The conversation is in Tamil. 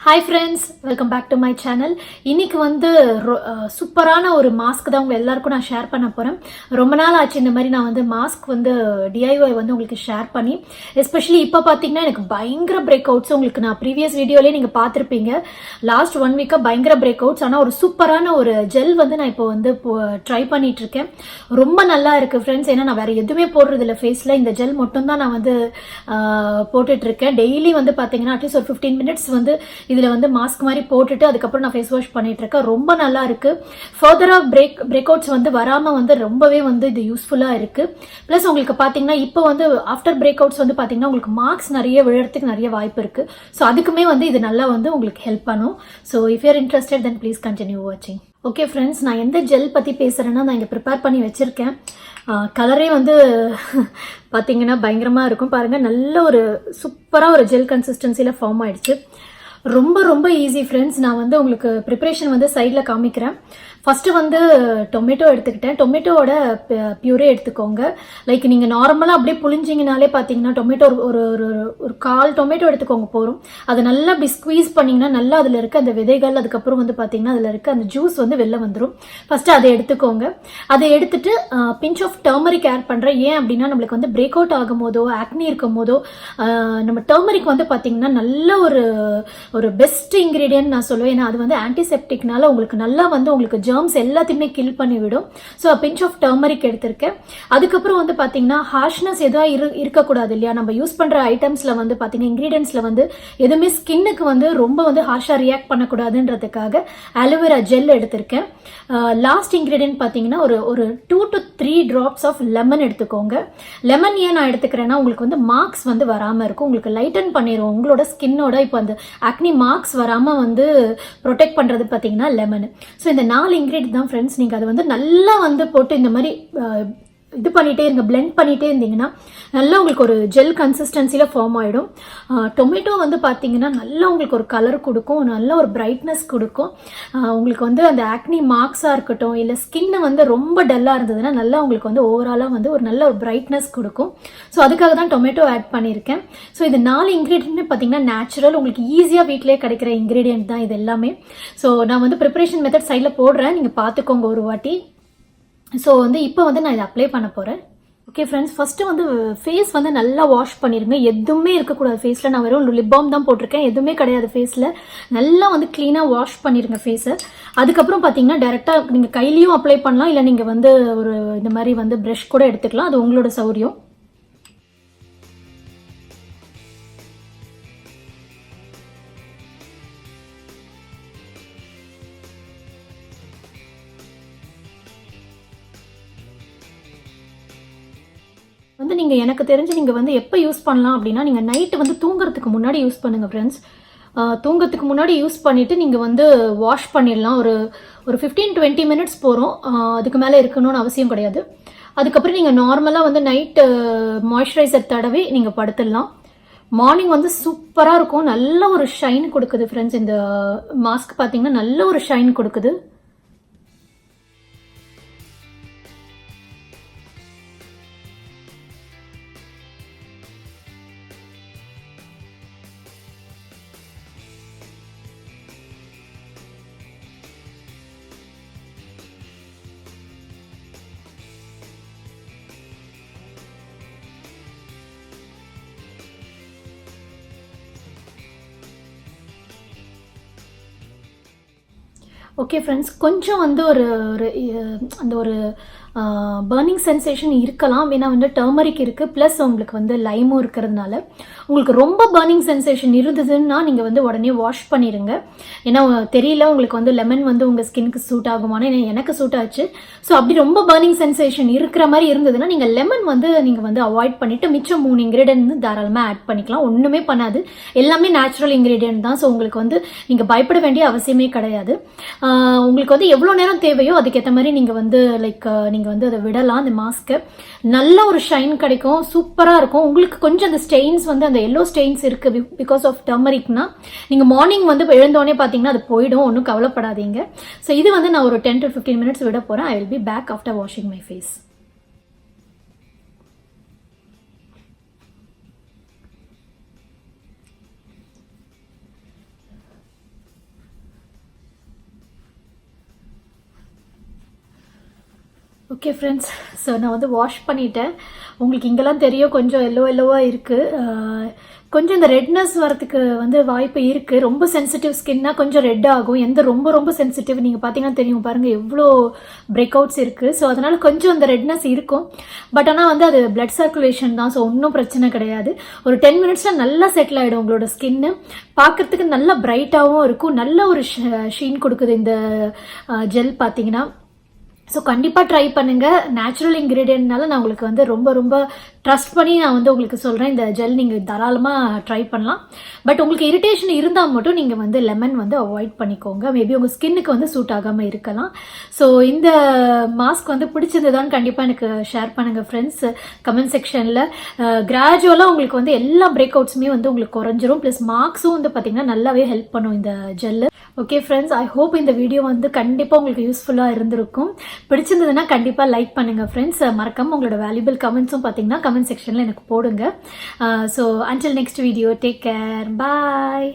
Hi friends, welcome back to my channel. இன்னைக்கு வந்து சூப்பரான ஒரு மாஸ்க் தான் உங்க எல்லாருக்கும் நான் ஷேர் பண்ண போறேன். ரொம்ப நாள் ஆச்சு இந்த மாதிரி நான் வந்து மாஸ்க் வந்து DIY வந்து உங்களுக்கு ஷேர் பண்ணி, எஸ்பெஷலி இப்போ பாத்தீங்கன்னா எனக்கு பயங்கர பிரேக் அவுட்ஸ் உங்களுக்கு நான் ப்ரீவியஸ் வீடியோலயே நீங்க பார்த்திருப்பீங்க. லாஸ்ட் 1 வீக்கா பயங்கர பிரேக் அவுட்ஸ். ஆனா ஒரு சூப்பரான ஒரு ஜெல் வந்து நான் இப்போ வந்து ட்ரை பண்ணிட்டு இருக்கேன். ரொம்ப நல்லா இருக்கு ஃப்ரெண்ட்ஸ். ஏன்னா நான் வேற எதுவுமே போடுறது இல்லை ஃபேஸ்ல, இந்த ஜெல் மட்டும் தான் நான் வந்து போட்டுட்டு இருக்கேன். டெய்லி வந்து பாத்தீங்கன்னா அட்லீஸ்ட் ஒரு 15 மினிட்ஸ் வந்து இதுல வந்து மாஸ்க் மாதிரி போட்டுட்டு அதுக்கப்புறம் நான் ஃபேஸ் வாஷ் பண்ணிட்டு இருக்கேன். ரொம்ப நல்லா இருக்கு. ஃபர்தரா பிரேக் அவுட்ஸ் வந்து வராம வந்து ரொம்பவே வந்து இது யூஸ்ஃபுல்லா இருக்கு. பிளஸ் உங்களுக்கு பாத்தீங்கன்னா இப்போ வந்து ஆஃப்டர் பிரேக் அவுட்ஸ் வந்து பாத்தீங்கன்னா உங்களுக்கு மார்க்ஸ் நிறைய விழறதுக்கு நிறைய வாய்ப்பு இருக்கு. ஸோ அதுக்குமே வந்து இது நல்லா வந்து உங்களுக்கு ஹெல்ப் பண்ணும். So if you're interested then please continue வாட்சிங். ஓகே ஃப்ரெண்ட்ஸ், நான் எந்த ஜெல் பத்தி பேசுறேன்னா நான் இங்க ப்ரிப்பேர் பண்ணி வச்சிருக்கேன். கலரே வந்து பாத்தீங்கன்னா பயங்கரமா இருக்கும் பாருங்க. நல்ல ஒரு சூப்பரா ஒரு ஜெல் கன்சிஸ்டன்சில ஃபார்ம் ஆயிடுச்சு. ரொம்ப ரொம்ப ஈஸி ஃப்ரெண்ட்ஸ். நான் வந்து உங்களுக்கு ப்ரிப்பரேஷன் வந்து சைடில் காமிக்கிறேன். ஃபர்ஸ்ட் வந்து டொமேட்டோ எடுத்துக்கிட்டேன். டொமேட்டோவோட பியூரே எடுத்துக்கோங்க. லைக் நீங்கள் நார்மலாக அப்படியே புளிஞ்சிங்கனாலே பார்த்தீங்கன்னா டொமேட்டோ ஒரு ஒரு ஒரு 1/4 டொமேட்டோ எடுத்துக்கோங்க போகிறோம். அதை நல்லா அப்படி ஸ்குவீஸ் பண்ணிங்கன்னா நல்லா அதில் இருக்க அந்த விதைகள், அதுக்கப்புறம் வந்து பார்த்தீங்கன்னா அதில் இருக்க அந்த ஜூஸ் வந்து வெளில வந்துடும். ஃபர்ஸ்ட் அதை எடுத்துக்கோங்க. அதை எடுத்துட்டு பிஞ்ச் ஆஃப் டர்மரிக் ஆட் பண்ணுறேன். ஏன் அப்படின்னா நம்மளுக்கு வந்து பிரேக் அவுட் ஆகும் போதோ ஆக்னி இருக்கும் போதோ நம்ம டர்மரிக் வந்து பார்த்தீங்கன்னா நல்ல ஒரு பெஸ்ட் இன்கிரீடியன்ட் நான் சொல்லுவேன். ஏன்னா அது வந்து ஆன்டிசெப்டிக்னால உங்களுக்கு நல்லா வந்து உங்களுக்கு ஜெர்ம்ஸ் எல்லாத்தையுமே கில் பண்ணிவிடும். ஸோ பிஞ்ச் ஆஃப் டர்மரிக் எடுத்திருக்கேன். அதுக்கப்புறம் வந்து பார்த்தீங்கன்னா ஹார்ஷ்னஸ் எதுவும் இருக்கக்கூடாது இல்லையா? நம்ம யூஸ் பண்ற ஐட்டம்ஸ்ல வந்து பார்த்தீங்கன்னா இன்கிரீடியன்ஸ்ல வந்து எதுவுமே ஸ்கின்னுக்கு வந்து ரொம்ப வந்து ஹார்ஷா ரியாக்ட் பண்ணக்கூடாதுன்றதுக்காக அலோவேரா ஜெல் எடுத்திருக்கேன். லாஸ்ட் இன்கிரீடியன்ட் பார்த்தீங்கன்னா ஒரு 2 to 3 drops ஆஃப் லெமன் எடுத்துக்கோங்க. லெமன் ஏன் நான் எடுத்துக்கிறேன்னா உங்களுக்கு வந்து மார்க்ஸ் வந்து வராமல் இருக்கும், உங்களுக்கு லைட்டன் பண்ணிடும் உங்களோட ஸ்கின்னோட. இப்போ அந்த ஆக்னி மார்க்ஸ் வராமல் வந்து ப்ரொடெக்ட் பண்ணுறது பார்த்தீங்கன்னா லெமன். ஸோ இந்த 4 இன்கிரீடியன்ட் தான் ஃப்ரெண்ட்ஸ். நீங்கள் அதை வந்து நல்லா வந்து போட்டு இந்த மாதிரி இது பண்ணிட்டே இருங்க, பிளெண்ட் பண்ணிட்டே இருந்தீங்கன்னா நல்லா உங்களுக்கு ஒரு ஜெல் கன்சிஸ்டன்சியில் ஃபார்ம் ஆகிடும். டொமேட்டோ வந்து பார்த்தீங்கன்னா நல்லா உங்களுக்கு ஒரு கலர் கொடுக்கும், நல்ல ஒரு பிரைட்னஸ் கொடுக்கும். உங்களுக்கு வந்து அந்த ஆக்னி மார்க்ஸாக இருக்கட்டும், இல்லை ஸ்கின்னு வந்து ரொம்ப டல்லாக இருந்ததுன்னா நல்லா உங்களுக்கு வந்து ஓவராலாக வந்து ஒரு நல்ல ஒரு பிரைட்னஸ் கொடுக்கும். ஸோ அதுக்காக தான் டொமேட்டோ ஆட் பண்ணியிருக்கேன். ஸோ இது 4 இன்க்ரீடியன்ட் பார்த்தீங்கன்னா நேச்சுரல், உங்களுக்கு ஈஸியாக வீட்டிலே கிடைக்கிற இன்க்ரீடியன்ட் தான் இது எல்லாமே. ஸோ நான் வந்து ப்ரிப்பரேஷன் மெத்தட் சைடில் போடுறேன், நீங்கள் பார்த்துக்கோங்க ஒரு வாட்டி. ஸோ வந்து இப்போ வந்து நான் இதை அப்ளை பண்ண போகிறேன். ஓகே ஃப்ரெண்ட்ஸ், ஃபஸ்ட்டு வந்து ஃபேஸ் வந்து நல்லா வாஷ் பண்ணிடுங்க. எதுவுமே இருக்கக்கூடாது ஃபேஸில். நான் வெறும் லிப் பாம் தான் போட்டிருக்கேன், எதுவுமே கிடையாது ஃபேஸில். நல்லா வந்து க்ளீனாக வாஷ் பண்ணிடுங்க ஃபேஸை. அதுக்கப்புறம் பார்த்தீங்கன்னா டேரெக்டாக நீங்கள் கையிலையும் அப்ளை பண்ணலாம், இல்லை நீங்கள் வந்து ஒரு இந்த மாதிரி வந்து ப்ரஷ் கூட எடுத்துக்கலாம், அது உங்களோட சௌரியம். வந்து நீங்கள் எனக்கு தெரிஞ்சு நீங்கள் வந்து எப்போ யூஸ் பண்ணலாம் அப்படின்னா நீங்கள் நைட்டு வந்து தூங்குறதுக்கு முன்னாடி யூஸ் பண்ணுங்கள் ஃப்ரெண்ட்ஸ். தூங்கறதுக்கு முன்னாடி யூஸ் பண்ணிவிட்டு நீங்கள் வந்து வாஷ் பண்ணிடலாம். ஒரு 15-20 மினிட்ஸ் போகிறோம், அதுக்கு மேலே இருக்கணும்னு அவசியம் கிடையாது. அதுக்கப்புறம் நீங்கள் நார்மலாக வந்து நைட்டு மாய்ஸ்சரைசர் தடவி நீங்கள் படுத்துடலாம். மார்னிங் வந்து சூப்பராக இருக்கும், நல்ல ஒரு ஷைன் கொடுக்குது ஃப்ரெண்ட்ஸ். இந்த மாஸ்க் பார்த்தீங்கன்னா நல்ல ஒரு ஷைன் கொடுக்குது. ஓகே ஃப்ரெண்ட்ஸ், கொஞ்சம் வந்து அந்த ஒரு பர்னிங் சென்சேஷன் இருக்கலாம். ஏன்னா வந்து டர்மரிக் இருக்குது, ப்ளஸ் உங்களுக்கு வந்து லைமும் இருக்கிறதுனால உங்களுக்கு ரொம்ப பர்னிங் சென்சேஷன் இருந்ததுன்னா நீங்கள் வந்து உடனே வாஷ் பண்ணிடுங்க. ஏன்னா தெரியல உங்களுக்கு வந்து லெமன் வந்து உங்கள் ஸ்கின்க்கு சூட் ஆகுமானு, ஏன்னா எனக்கு சூட் ஆச்சு. ஸோ அப்படி ரொம்ப பர்னிங் சென்சேஷன் இருக்கிற மாதிரி இருந்ததுன்னா நீங்கள் லெமன் வந்து நீங்கள் வந்து அவாய்ட் பண்ணிவிட்டு மிச்சம் 3 இன்க்ரீடியன்ட் தாராளமாக ஆட் பண்ணிக்கலாம். ஒன்றுமே பண்ணாது, எல்லாமே நேச்சுரல் இன்க்ரீடியன்ட் தான். ஸோ உங்களுக்கு வந்து நீங்கள் பயப்பட வேண்டிய அவசியமே கிடையாது. உங்களுக்கு வந்து எவ்வளோ நேரம் தேவையோ அதுக்கேற்ற மாதிரி நீங்கள் வந்து லைக் நீங்கள் வந்து அதை விடலாம். அந்த மாஸ்க்கு நல்ல ஒரு ஷைன் கிடைக்கும், சூப்பராக இருக்கும். உங்களுக்கு கொஞ்சம் அந்த ஸ்டெயின்ஸ் வந்து அந்த எல்லோ ஸ்டெயின்ஸ் இருக்கு பிகாஸ் ஆஃப் டர்மரிக்னா நீங்கள் மார்னிங் வந்து எழுந்தோடனே பார்த்தீங்கன்னா அது போயிடும், ஒன்றும் கவலைப்படாதீங்க. ஸோ இது வந்து நான் ஒரு 10 to 15 மினிட்ஸ் விட போகிறேன். I will be back after washing my face. Okay friends, so நான் வந்து வாஷ் பண்ணிட்டேன். உங்களுக்கு இங்கெல்லாம் தெரியும் கொஞ்சம் எல்லோவாக இருக்குது. கொஞ்சம் இந்த ரெட்னஸ் வரதுக்கு வந்து வாய்ப்பு இருக்குது. ரொம்ப சென்சிட்டிவ் ஸ்கின்னா கொஞ்சம் ரெட் ஆகும். ரொம்ப ரொம்ப சென்சிட்டிவ் நீங்கள் பார்த்தீங்கன்னா தெரியும் பாருங்கள் எவ்வளோ பிரேக் அவுட்ஸ் இருக்குது. ஸோ அதனால் கொஞ்சம் அந்த ரெட்னஸ் இருக்கும். பட் ஆனால் வந்து அது பிளட் சர்க்குலேஷன் தான். ஸோ ஒன்றும் பிரச்சனை கிடையாது. ஒரு 10 மினிட்ஸில் நல்லா செட்டில் ஆகிடும் உங்களோட ஸ்கின்னு. பார்க்குறதுக்கு நல்லா பிரைட்டாகவும் இருக்கும். நல்ல ஒரு ஷீன் கொடுக்குது இந்த ஜெல் பார்த்தீங்கன்னா. ஸோ கண்டிப்பாக ட்ரை பண்ணுங்கள். நேச்சுரல் இன்க்ரீடியன்ட்னால நான் உங்களுக்கு வந்து ரொம்ப ரொம்ப ட்ரஸ்ட் பண்ணி நான் வந்து உங்களுக்கு சொல்கிறேன். இந்த ஜெல் நீங்கள் தாராளமாக ட்ரை பண்ணலாம். பட் உங்களுக்கு இரிட்டேஷன் இருந்தால் மட்டும் நீங்கள் வந்து லெமன் வந்து அவாய்ட் பண்ணிக்கோங்க. மேபி உங்கள் ஸ்கின்னுக்கு வந்து சூட் ஆகாமல் இருக்கலாம். ஸோ இந்த மாஸ்க் வந்து பிடிச்சிருந்ததான்னு கண்டிப்பாக எனக்கு ஷேர் பண்ணுங்கள் ஃப்ரெண்ட்ஸ் கமெண்ட் செக்ஷனில். கிராஜுவலாக உங்களுக்கு வந்து எல்லா பிரேக் அவுட்ஸுமே வந்து உங்களுக்கு குறைஞ்சிரும். ப்ளஸ் மார்க்ஸும் வந்து பார்த்திங்கன்னா நல்லாவே ஹெல்ப் பண்ணும் இந்த gel. Okay friends, I hope இந்த வீடியோ வந்து கண்டிப்பாக உங்களுக்கு யூஸ்ஃபுல்லாக இருந்திருக்கும். பிடிச்சிருந்ததுன்னா கண்டிப்பாக லைக் பண்ணுங்கள் ஃப்ரெண்ட்ஸ். மறக்காமல் உங்களோட வேல்யூபிள் கமெண்ட்ஸும் பார்த்தீங்கன்னா கமெண்ட் செக்ஷனில் எனக்கு போடுங்க. So until next video, take care, பாய்.